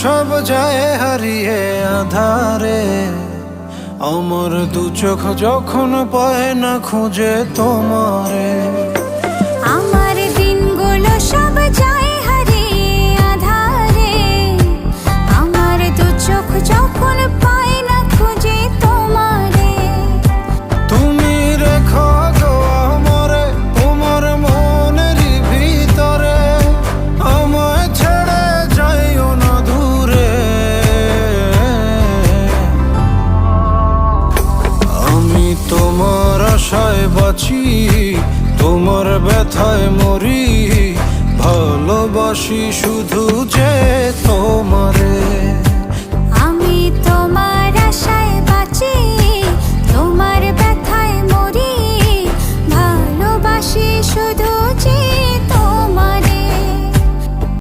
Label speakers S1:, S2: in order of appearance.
S1: সব যায় হারিয়ে আধারে, আমার দু চোখ যখন পায় না খুঁজে তোমারে।
S2: আমার দিনগুলো সব যায় হারিয়ে আধারে, আমার দু চোখ যখন পায় না খুঁজে তোমারে।
S1: তুমি রেখো গো আমরে তোমার মনের ভিতরে, আমায় ছেড়ে যাইও না দূরে। আমি তোমার আশায় বাঁচি, তোমার ব্যথায় মরি, ভালোবাসি শুধু যে তোমারে।